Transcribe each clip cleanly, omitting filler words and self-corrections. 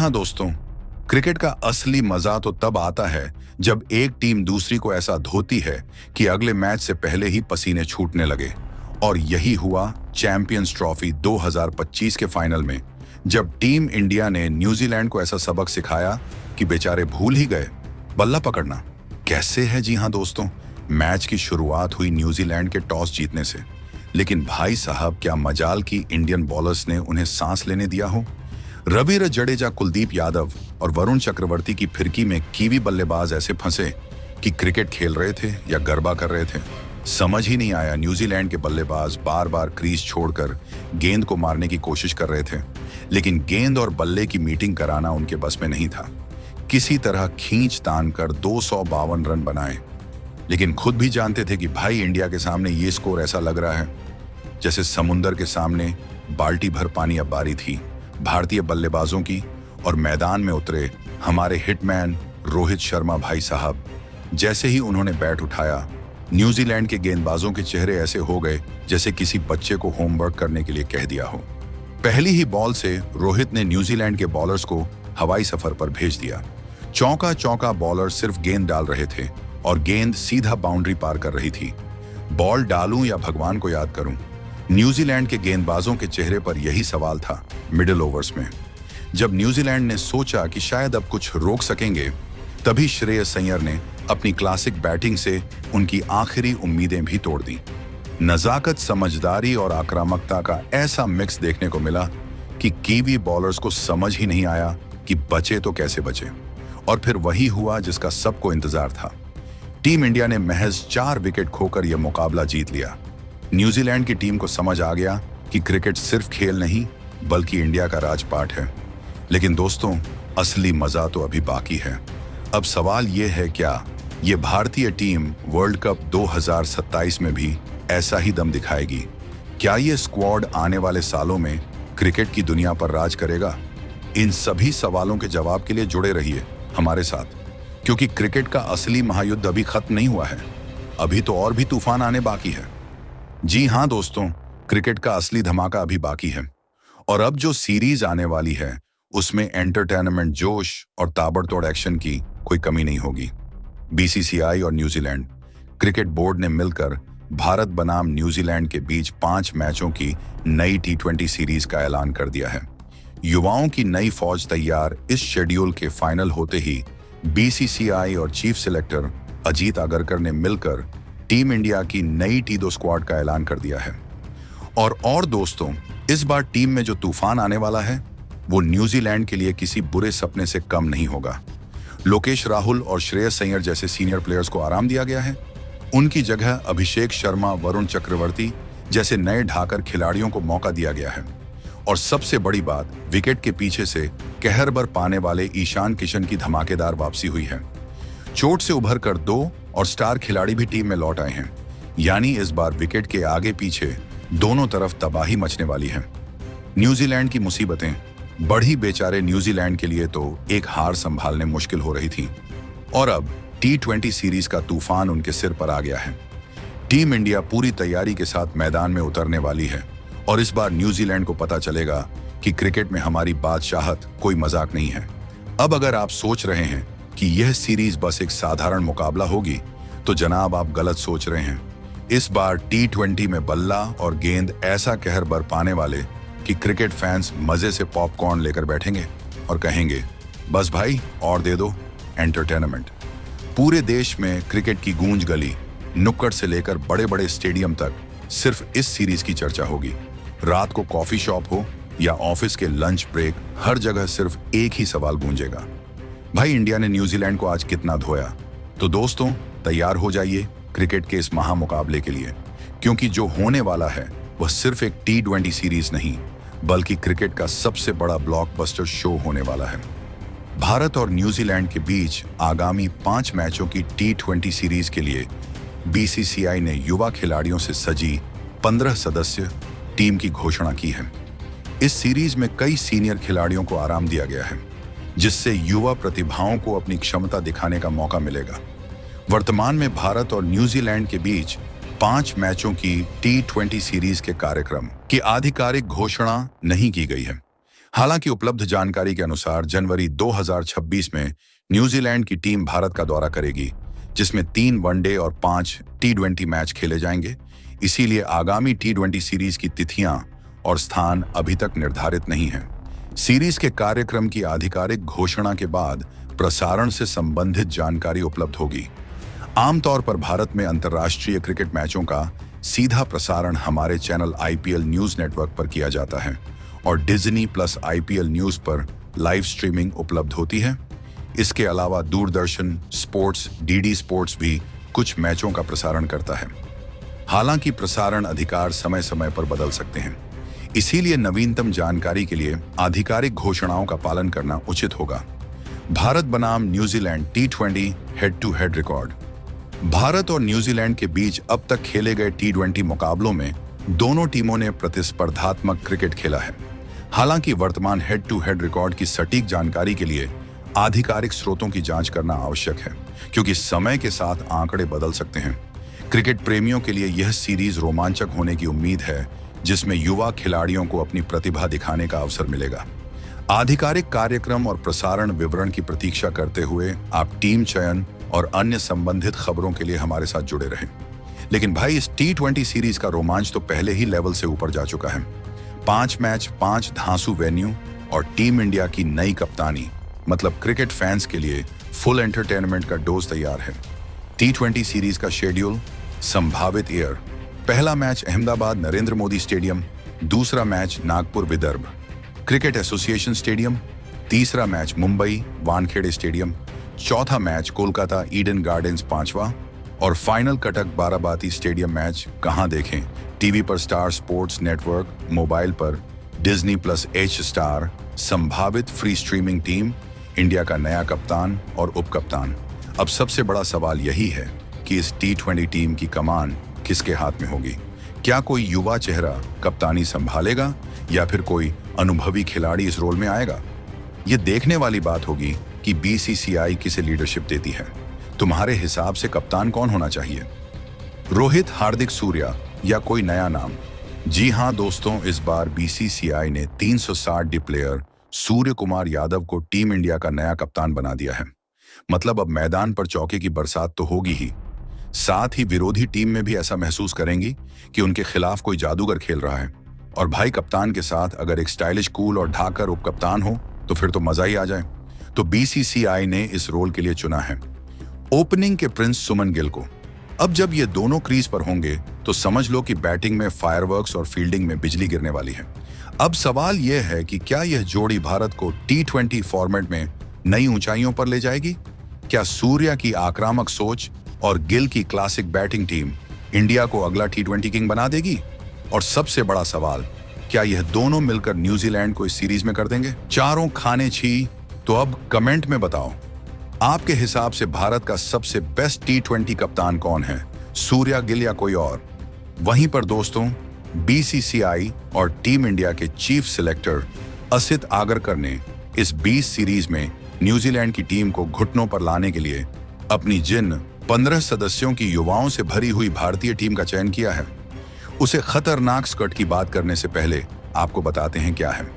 हाँ दोस्तों, क्रिकेट का असली मजा तो तब आता है जब एक टीम दूसरी को ऐसा धोती है कि अगले मैच से पहले ही पसीने छूटने लगे। और यही हुआ चैंपियंस ट्रॉफी 2025 के फाइनल में, जब टीम इंडिया ने न्यूजीलैंड को ऐसा सबक सिखाया कि बेचारे भूल ही गए बल्ला पकड़ना कैसे है। जी हाँ दोस्तों, मैच की शुरुआत हुई न्यूजीलैंड के टॉस जीतने से, लेकिन भाई साहब क्या मजाल की इंडियन बॉलर्स ने उन्हें सांस लेने दिया हो। रविंद्र जडेजा, कुलदीप यादव और वरुण चक्रवर्ती की फिरकी में कीवी बल्लेबाज ऐसे फंसे कि क्रिकेट खेल रहे थे या गरबा कर रहे थे, समझ ही नहीं आया। न्यूजीलैंड के बल्लेबाज बार बार क्रीज छोड़कर गेंद को मारने की कोशिश कर रहे थे, लेकिन गेंद और बल्ले की मीटिंग कराना उनके बस में नहीं था। किसी तरह खींच तान कर 252 रन बनाए, लेकिन खुद भी जानते थे कि भाई इंडिया के सामने ये स्कोर ऐसा लग रहा है जैसे समुंदर के सामने बाल्टी भर पानी अब बारी थी भारतीय बल्लेबाजों की। और मैदान में उतरे हमारे हिटमैन रोहित शर्मा भाई साहब, जैसे ही उन्होंने बैट उठाया, न्यूजीलैंड के गेंदबाजों के चेहरे ऐसे हो गए जैसे किसी बच्चे को होमवर्क करने के लिए कह दिया हो। पहली ही बॉल से रोहित ने न्यूजीलैंड के बॉलर्स को हवाई सफर पर भेज दिया। चौका चौका बॉलर सिर्फ गेंद डाल रहे थे और गेंद सीधा बाउंड्री पार कर रही थी। बॉल डालूं या भगवान को याद करूं, न्यूजीलैंड के गेंदबाजों के चेहरे पर यही सवाल था। मिडिल ओवर्स में जब न्यूजीलैंड ने सोचा कि शायद अब कुछ रोक सकेंगे, तभी श्रेयस अय्यर ने अपनी क्लासिक बैटिंग से उनकी आखिरी उम्मीदें भी तोड़ दी। नजाकत, समझदारी और आक्रामकता का ऐसा मिक्स देखने को मिला कि कीवी बॉलर्स को समझ ही नहीं आया कि बचे तो कैसे बचे। और फिर वही हुआ जिसका सबको इंतजार था। टीम इंडिया ने महज 4 विकेट खोकर यह मुकाबला जीत लिया। न्यूजीलैंड की टीम को समझ आ गया कि क्रिकेट सिर्फ खेल नहीं बल्कि इंडिया का राजपाट है। लेकिन दोस्तों, असली मजा तो अभी बाकी है। अब सवाल यह है, क्या ये भारतीय टीम वर्ल्ड कप 2027 में भी ऐसा ही दम दिखाएगी? क्या ये स्क्वाड आने वाले सालों में क्रिकेट की दुनिया पर राज करेगा? इन सभी सवालों के जवाब के लिए जुड़े रहिए हमारे साथ, क्योंकि क्रिकेट का असली महायुद्ध अभी खत्म नहीं हुआ है। अभी तो और भी तूफान आने बाकी है। जी हाँ दोस्तों, क्रिकेट का असली धमाका अभी बाकी है। और अब जो सीरीज आने वाली है उसमें एंटरटेनमेंट, जोश और ताबड़तोड़ एक्शन की कोई कमी नहीं होगी। बीसीसीआई और न्यूजीलैंड क्रिकेट बोर्ड ने मिलकर भारत बनाम न्यूजीलैंड के बीच 5 मैचों की नई T20 सीरीज का ऐलान कर दिया है। युवाओं की नई फौज तैयार। इस शेड्यूल के फाइनल होते ही बीसीसीआई और चीफ सिलेक्टर अजीत आगरकर ने मिलकर टीम इंडिया की नई T2 स्क्वाड का ऐलान कर दिया है। और दोस्तों, इस बार टीम में जो तूफान आने वाला है वो न्यूजीलैंड के लिए किसी बुरे सपने से कम नहीं होगा। लोकेश राहुल और श्रेयस अय्यर जैसे सीनियर प्लेयर्स को आराम दिया गया है। उनकी जगह अभिषेक शर्मा, वरुण चक्रवर्ती जैसे नए ढाकर खिलाड़ियों को मौका दिया गया है। और सबसे बड़ी बात, विकेट के पीछे से कहर बर पाने वाले ईशान किशन की धमाकेदार वापसी हुई है। चोट से उभर कर 2 और स्टार खिलाड़ी भी टीम में लौट आए हैं। यानी इस बार विकेट के आगे पीछे दोनों तरफ तबाही मचने वाली है। न्यूजीलैंड की मुसीबतें बढ़ी। बेचारे न्यूजीलैंड के लिए तो एक हार संभालने मुश्किल हो रही थी, और अब T20 सीरीज का तूफान उनके सिर पर आ गया है। टीम इंडिया पूरी तैयारी के साथ मैदान में उतरने वाली है, और इस बार न्यूजीलैंड को पता चलेगा कि क्रिकेट में हमारी बादशाहत कोई मजाक नहीं है। अब अगर आप सोच रहे हैं कि यह सीरीज बस एक साधारण मुकाबला होगी, तो जनाब आप गलत सोच रहे हैं। इस बार T20 में बल्ला और गेंद ऐसा कहर बरपाने वाले कि क्रिकेट फैंस मजे से पॉपकॉर्न लेकर बैठेंगे और कहेंगे, बस भाई और दे दो एंटरटेनमेंट। पूरे देश में क्रिकेट की गूंज गली, नुक्कड़ से लेकर बड़े बड़े स्टेडियम तक सिर्फ इस सीरीज की चर्चा होगी। रात को कॉफी शॉप हो या ऑफिस के लंच ब्रेक, हर जगह सिर्फ एक ही सवाल गूंजेगा, भाई इंडिया ने न्यूजीलैंड को आज कितना धोया। तो दोस्तों, तैयार हो जाइए क्रिकेट के इस महामुकाबले के लिए, क्योंकि जो होने वाला है वह सिर्फ एक T20 सीरीज नहीं बल्कि क्रिकेट का सबसे बड़ा ब्लॉकबस्टर शो होने वाला है। भारत और न्यूजीलैंड के बीच आगामी 5 मैचों की T20 सीरीज के लिए बीसीसीआई ने युवा खिलाड़ियों से सजी 15 सदस्य टीम की घोषणा की है। इस सीरीज में कई सीनियर खिलाड़ियों को आराम दिया गया है, जिससे युवा प्रतिभाओं को अपनी क्षमता दिखाने का मौका मिलेगा। वर्तमान में भारत और न्यूजीलैंड के बीच 5 मैचों की T20 सीरीज के कार्यक्रम की आधिकारिक घोषणा नहीं की गई है। हालांकि उपलब्ध जानकारी के अनुसार जनवरी 2026 में न्यूजीलैंड की टीम भारत का दौरा करेगी, जिसमें 3 वनडे और 5 T20 मैच खेले जाएंगे। इसीलिए आगामी T20 सीरीज की तिथियां और स्थान अभी तक निर्धारित नहीं हैं। सीरीज के कार्यक्रम की आधिकारिक घोषणा के बाद प्रसारण से संबंधित जानकारी उपलब्ध होगी। आमतौर पर भारत में अंतर्राष्ट्रीय क्रिकेट मैचों का सीधा प्रसारण हमारे चैनल IPL न्यूज नेटवर्क पर किया जाता है और डिज्नी प्लस IPL न्यूज पर लाइव स्ट्रीमिंग उपलब्ध होती है। इसके अलावा दूरदर्शन स्पोर्ट्स DD स्पोर्ट्स भी कुछ मैचों का प्रसारण करता है। हालांकि प्रसारण अधिकार समय समय पर बदल सकते हैं, इसीलिए नवीनतम जानकारी के लिए आधिकारिक घोषणाओं का पालन करना उचित होगा। भारत बनाम New Zealand T20 head to head record. Bharat और न्यूजीलैंड के बीच अब तक खेले गए T20 मुकाबलों में दोनों टीमों ने प्रतिस्पर्धात्मक क्रिकेट खेला है। हालांकि वर्तमान हेड टू हेड रिकॉर्ड की सटीक जानकारी के लिए आधिकारिक स्रोतों की जांच करना आवश्यक है, क्योंकि समय के साथ आंकड़े बदल सकते हैं। क्रिकेट प्रेमियों के लिए यह सीरीज रोमांचक होने की उम्मीद है, जिसमें युवा खिलाड़ियों को अपनी प्रतिभा दिखाने का अवसर मिलेगा। आधिकारिक कार्यक्रम और प्रसारण विवरण की प्रतीक्षा करते हुए आप टीम चयन और अन्य संबंधित खबरों के लिए हमारे साथ जुड़े रहें। लेकिन भाई, इस T20 सीरीज का रोमांच तो पहले ही लेवल से ऊपर जा चुका है। 5 मैच, 5 धांसू वेन्यू और टीम इंडिया की नई कप्तानी, मतलब क्रिकेट फैंस के लिए फुल एंटरटेनमेंट का डोज तैयार है। T20 सीरीज का शेड्यूल, संभावित एयर: पहला मैच अहमदाबाद नरेंद्र मोदी स्टेडियम, दूसरा match Nagpur Vidarbha cricket association stadium, तीसरा मैच मुंबई वानखेड़े स्टेडियम, चौथा मैच कोलकाता ईडन गार्डन्स पांचवा और final Cuttack Barabati stadium match कहां देखें? टीवी पर स्टार स्पोर्ट्स नेटवर्क, मोबाइल पर डिज्नी प्लस H स्टार। संभावित फ्री स्ट्रीमिंग टीम, इंडिया का नया कप्तान और उप कप्तान। अब सबसे बड़ा सवाल यही है कि इस T20 टीम की कमान किसके हाथ में होगी? क्या कोई युवा चेहरा कप्तानी संभालेगा या फिर कोई अनुभवी खिलाड़ी इस रोल में आएगा? ये देखने वाली बात होगी कि BCCI किसे लीडरशिप देती है। तुम्हारे हिसाब से कप्तान कौन होना चाहिए? रोहित, हार्दिक, सूर्या या कोई नया नाम? जी हां दोस्तों, इस बार BCCI ने 360 प्लेयर सूर्य कुमार यादव को टीम इंडिया का नया कप्तान बना दिया है। मतलब अब मैदान पर चौके की बरसात तो होगी ही, साथ ही विरोधी टीम में भी ऐसा महसूस करेंगी कि उनके खिलाफ कोई जादूगर खेल रहा है। और भाई, कप्तान के साथ अगर एक स्टाइलिश, कूल और ढाकर उप कप्तान हो तो फिर तो मजा ही आ जाए। तो BCCI ने इस रोल के लिए चुना है ओपनिंग के प्रिंस सुमन गिल को। अब जब ये दोनों क्रीज पर होंगे तो समझ लो कि बैटिंग में फायरवर्क्स और फील्डिंग में बिजली गिरने वाली है। अब सवाल यह है कि क्या यह जोड़ी भारत को T20 फॉर्मेट में नई ऊंचाइयों पर ले जाएगी? क्या सूर्या की आक्रामक सोच और गिल की क्लासिक बैटिंग टीम इंडिया को अगला T20 किंग बना देगी? और सबसे बड़ा सवाल, क्या यह दोनों मिलकर न्यूजीलैंड को इस सीरीज में कर देंगे? चारों खाने छी। तो अब कमेंट में बताओ, आपके हिसाब से भारत का सबसे बेस्ट T20 कप्तान कौन है? सूर्या, गिल या कोई और? वहीं पर दोस्तों, BCCI और टीम इंडिया के चीफ सिलेक्टर असित आगरकर ने इस 20 सीरीज में न्यूजीलैंड की टीम को घुटनों पर लाने के लिए अपनी जिन 15 सदस्यों की युवाओं से भरी हुई भारतीय टीम का चयन किया है, उसे खतरनाक स्कट की बात करने से पहले आपको बताते हैं क्या है।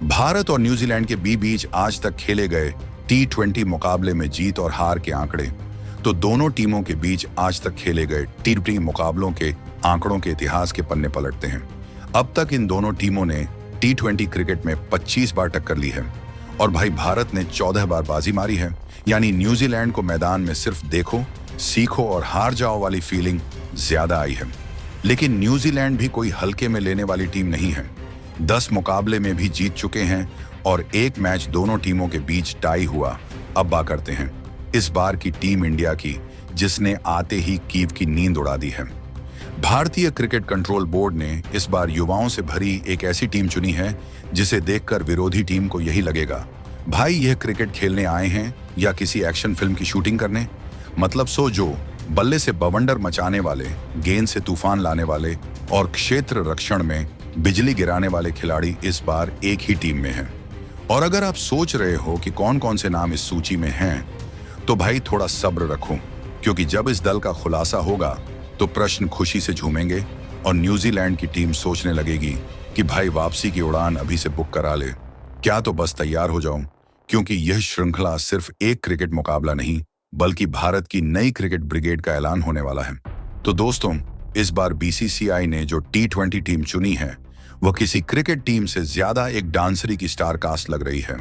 भारत और न्यूजीलैंड के बीच आज तक खेले गए T20 मुकाबले में जीत और हार के आंकड़े, तो दोनों टीमों के बीच आज तक खेले गए T20 मुकाबलों के आंकड़ों के इतिहास के पन्ने पलटते हैं। अब तक इन दोनों टीमों ने T20 क्रिकेट में 25 बार टक्कर ली है और भाई, भारत ने 14 बार बाजी मारी है। यानी न्यूजीलैंड को मैदान में सिर्फ देखो, सीखो और हार जाओ वाली फीलिंग ज्यादा आई है। लेकिन न्यूजीलैंड भी कोई हल्के में लेने वाली टीम नहीं है। 10 मुकाबले में भी जीत चुके हैं और एक मैच दोनों टीमों के बीच टाई हुआ। अब बात करते हैं इस बार की टीम इंडिया की, जिसने आते ही कीव की नींद उड़ा दी है। भारतीय क्रिकेट कंट्रोल बोर्ड ने इस बार युवाओं से भरी एक ऐसी टीम चुनी है जिसे देखकर विरोधी टीम को यही लगेगा, भाई यह क्रिकेट खेलने आए हैं या किसी एक्शन फिल्म की शूटिंग करने। मतलब सोचो, बल्ले से बवंडर मचाने वाले, गेंद से तूफान लाने वाले और क्षेत्र रक्षण में बिजली गिराने वाले खिलाड़ी इस बार एक ही टीम में हैं। और अगर आप सोच रहे हो कि कौन कौन से नाम इस सूची में हैं, तो भाई थोड़ा सब्र रखो, क्योंकि जब इस दल का खुलासा होगा तो प्रश्न खुशी से झूमेंगे और न्यूजीलैंड की टीम सोचने लगेगी कि भाई वापसी की उड़ान अभी से बुक करा ले। क्या तो बस तैयार हो जाऊं, क्योंकि यह श्रृंखला सिर्फ एक क्रिकेट मुकाबला नहीं बल्कि भारत की नई क्रिकेट ब्रिगेड का ऐलान होने वाला है। तो दोस्तों, इस बार बीसीसीआई ने जो T20 टीम चुनी है वह किसी क्रिकेट टीम से ज्यादा एक डांसरी की स्टार कास्ट लग रही है।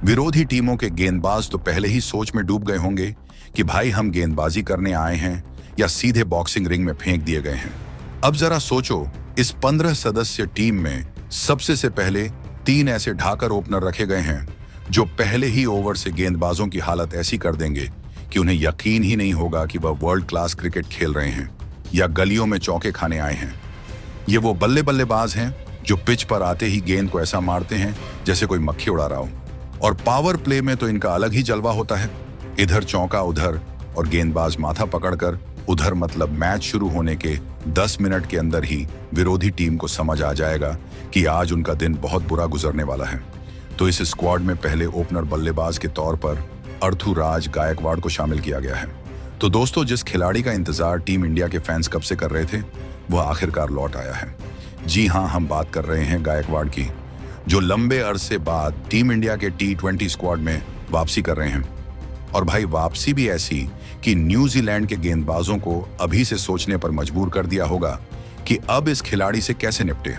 विरोधी टीमों के गेंदबाज तो पहले ही सोच में डूब गए होंगे कि भाई हम गेंदबाजी करने आए हैं या सीधे बॉक्सिंग रिंग में फेंक दिए गए हैं। अब जरा सोचो, इस 15 सदस्य टीम में सबसे से पहले 3 ऐसे ढाकर ओपनर रखे गए हैं जो पहले ही ओवर से गेंदबाजों की हालत ऐसी कर देंगे कि उन्हें यकीन ही नहीं होगा कि वह वर्ल्ड क्लास क्रिकेट खेल रहे हैं या गलियों में चौके खाने आए हैं। ये वो बल्ले बल्लेबाज हैं जो पिच पर आते ही गेंद को ऐसा मारते हैं जैसे कोई मक्खी उड़ा रहा हो। और पावर प्ले में तो इनका अलग ही जलवा होता है। इधर चौका उधर और गेंदबाज माथा पकड़कर उधर, मतलब मैच शुरू होने के 10 मिनट के अंदर ही विरोधी टीम को समझ आ जाएगा कि आज उनका दिन बहुत बुरा गुजरने वाला है। तो इस स्क्वाड में पहले ओपनर बल्लेबाज के तौर पर अर्थुराज गायकवाड़ को शामिल किया गया है। तो दोस्तों, जिस खिलाड़ी का इंतजार टीम इंडिया के फैंस कब से कर रहे थे वह आखिरकार लौट आया है। जी हाँ, हम बात कर रहे हैं गायकवाड़ की, जो लंबे अरसे बाद टीम इंडिया के T20 स्क्वाड में वापसी कर रहे हैं। और भाई, वापसी भी ऐसी कि न्यूजीलैंड के गेंदबाजों को अभी से सोचने पर मजबूर कर दिया होगा कि अब इस खिलाड़ी से कैसे निपटे।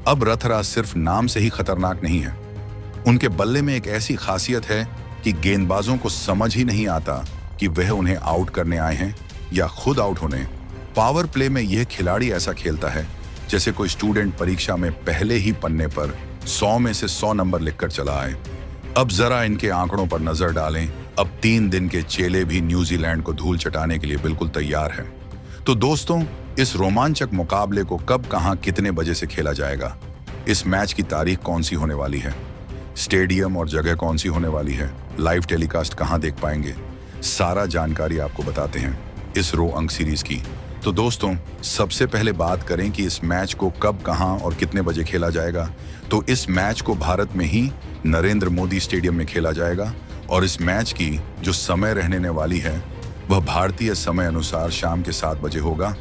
अब रथराज सिर्फ नाम से ही खतरनाक नहीं है, उनके बल्ले में एक ऐसी खासियत है कि गेंदबाजों को समझ ही नहीं आता कि वह उन्हें आउट करने आए हैं या खुद आउट होने। पावर प्ले में यह खिलाड़ी ऐसा खेलता है जैसे कोई स्टूडेंट परीक्षा में पहले ही पन्ने पर 100 में से 100 नंबर लिखकर चला आए। अब जरा इनके आंकड़ों पर नजर डालें। अब 3 दिन के चेले भी न्यूजीलैंड को धूल चटाने के लिए बिल्कुल तैयार हैं। तो दोस्तों, इस रोमांचक मुकाबले को कब, कहां, कितने बजे से खेला जाएगा, इस मैच की तारीख कौन सी होने वाली है, स्टेडियम और जगह कौन सी होने वाली है, लाइव टेलीकास्ट कहां देख पाएंगे, सारा जानकारी आपको बताते हैं इस रो अंक सीरीज की। तो दोस्तों, सबसे पहले बात करें कि इस मैच को कब, कहां और कितने बजे खेला जाएगा। तो इस मैच को भारत में ही नरेंद्र मोदी स्टेडियम में खेला जाएगा और इस मैच की जो समय रहने वाली है वह भारतीय समय अनुसार शाम के 7 बजे होगा।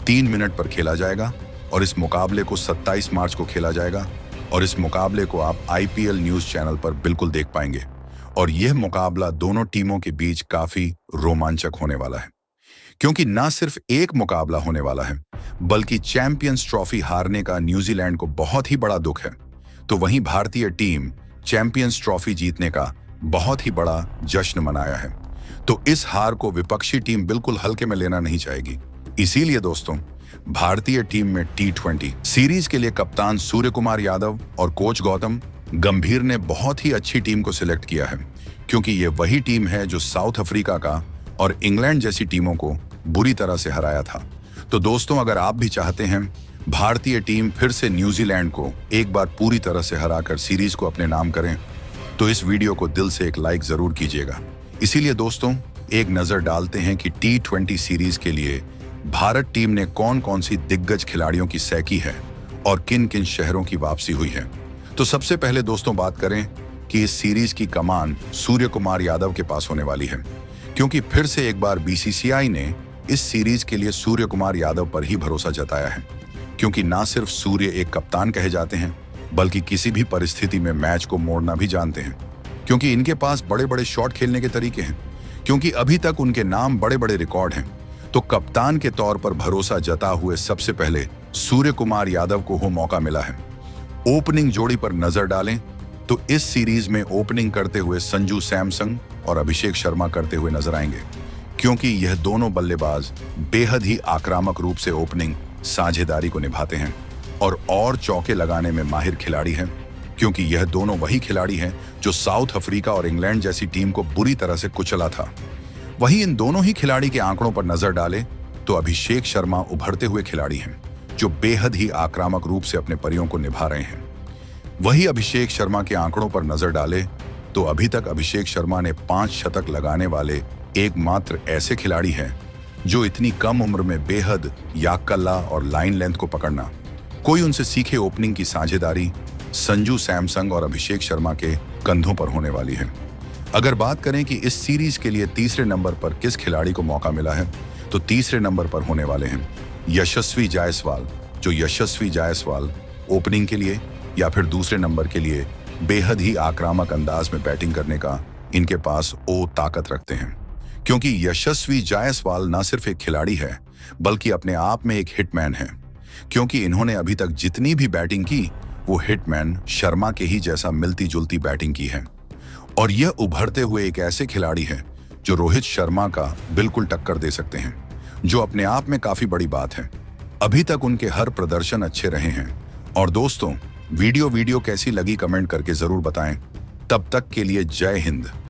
3 मिनट पर खेला जाएगा और इस मुकाबले को 27 मार्च को खेला जाएगा और इस मुकाबले को आप IPL न्यूज चैनल पर बिल्कुल देख पाएंगे। और यह मुकाबला दोनों टीमों के बीच काफी रोमांचक होने वाला है, क्योंकि न सिर्फ एक मुकाबला होने वाला है बल्कि चैंपियंस ट्रॉफी हारने का न्यूजीलैंड को बहुत ही बड़ा दुख है, तो वहीं भारतीय टीम चैंपियंस ट्रॉफी जीतने का बहुत ही बड़ा जश्न मनाया है। तो इस हार को विपक्षी टीम बिल्कुल हल्के में लेना नहीं चाहेगी। इसीलिए दोस्तों, भारतीय टीम में T20 सीरीज के लिए कप्तान सूर्य कुमार यादव और कोच गौतम गंभीर ने बहुत ही अच्छी टीम को सिलेक्ट किया है, क्योंकि ये वही टीम है जो साउथ अफ्रीका का और इंग्लैंड जैसी टीमों को बुरी तरह से हराया था। तो दोस्तों, अगर आप भी चाहते हैं भारतीय टीम फिर से न्यूजीलैंड को एक बार पूरी तरह से हराकर सीरीज को अपने नाम करें, तो इस वीडियो को दिल से एक लाइक जरूर कीजिएगा। इसीलिए दोस्तों, एक नजर डालते हैं कि T20 सीरीज के लिए भारत टीम ने कौन कौन सी दिग्गज खिलाड़ियों की सैकी है और किन किन शहरों की वापसी हुई है। तो सबसे पहले दोस्तों बात करें कि इस सीरीज की कमान सूर्य कुमार यादव के पास होने वाली है, क्योंकि फिर से एक बार BCCI ने इस सीरीज के लिए सूर्य कुमार यादव पर ही भरोसा जताया है, क्योंकि ना सिर्फ सूर्य एक कप्तान कहे जाते हैं बल्कि किसी भी परिस्थिति में मैच को मोड़ना भी जानते हैं, क्योंकि इनके पास बड़े बड़े शॉट खेलने के तरीके हैं, क्योंकि अभी तक उनके नाम बड़े बड़े रिकॉर्ड हैं। तो कप्तान के तौर पर भरोसा जता हुए सबसे पहले सूर्य कुमार यादव को हो मौका मिला है। ओपनिंग जोड़ी पर नजर डालें तो इस सीरीज में ओपनिंग करते हुए संजू सैमसन और अभिषेक शर्मा करते हुए नजर आएंगे, क्योंकि यह दोनों बल्लेबाज बेहद ही आक्रामक रूप से ओपनिंग साझेदारी को निभाते हैं और चौके लगाने में माहिर खिलाड़ी हैं, क्योंकि यह दोनों वही खिलाड़ी हैं जो साउथ अफ्रीका और इंग्लैंड जैसी टीम को बुरी तरह से कुचला था। वहीं इन दोनों ही खिलाड़ी के आंकड़ों पर नजर डालें तो अभिषेक शर्मा उभरते हुए खिलाड़ी हैं जो बेहद ही आक्रामक रूप से अपने परियों को निभा रहे हैं। वही अभिषेक शर्मा के आंकड़ों पर नजर डालें तो अभी तक अभिषेक शर्मा ने 5 शतक लगाने वाले एकमात्र ऐसे खिलाड़ी हैं जो इतनी कम उम्र में बेहद याकल्ला और लाइन लेंथ को पकड़ना। कोई उनसे सीखे ओपनिंग की साझेदारी संजू सैमसन और अभिषेक शर्मा के कंधों पर होने वाली है। अगर बात करें कि इस सीरीज के लिए तीसरे नंबर पर किस खिलाड़ी को मौका मिला है, तो तीसरे नंबर पर होने वाले हैं यशस्वी जायसवाल, जो यशस्वी जायसवाल ओपनिंग के लिए या फिर दूसरे नंबर के लिए बेहद ही आक्रामक अंदाज में बैटिंग करने का इनके पास ताकत रखते हैं, क्योंकि यशस्वी जायसवाल न सिर्फ एक खिलाड़ी है बल्कि अपने आप में एक हिटमैन है, क्योंकि इन्होंने अभी तक जितनी भी बैटिंग की वो हिटमैन शर्मा के ही जैसा मिलती जुलती बैटिंग की है। और यह उभरते हुए एक ऐसे खिलाड़ी हैं जो रोहित शर्मा का बिल्कुल टक्कर दे सकते हैं, जो अपने आप में काफी बड़ी बात है। अभी तक उनके हर प्रदर्शन अच्छे रहे हैं। और दोस्तों, वीडियो कैसी लगी कमेंट करके जरूर बताएं। तब तक के लिए जय हिंद।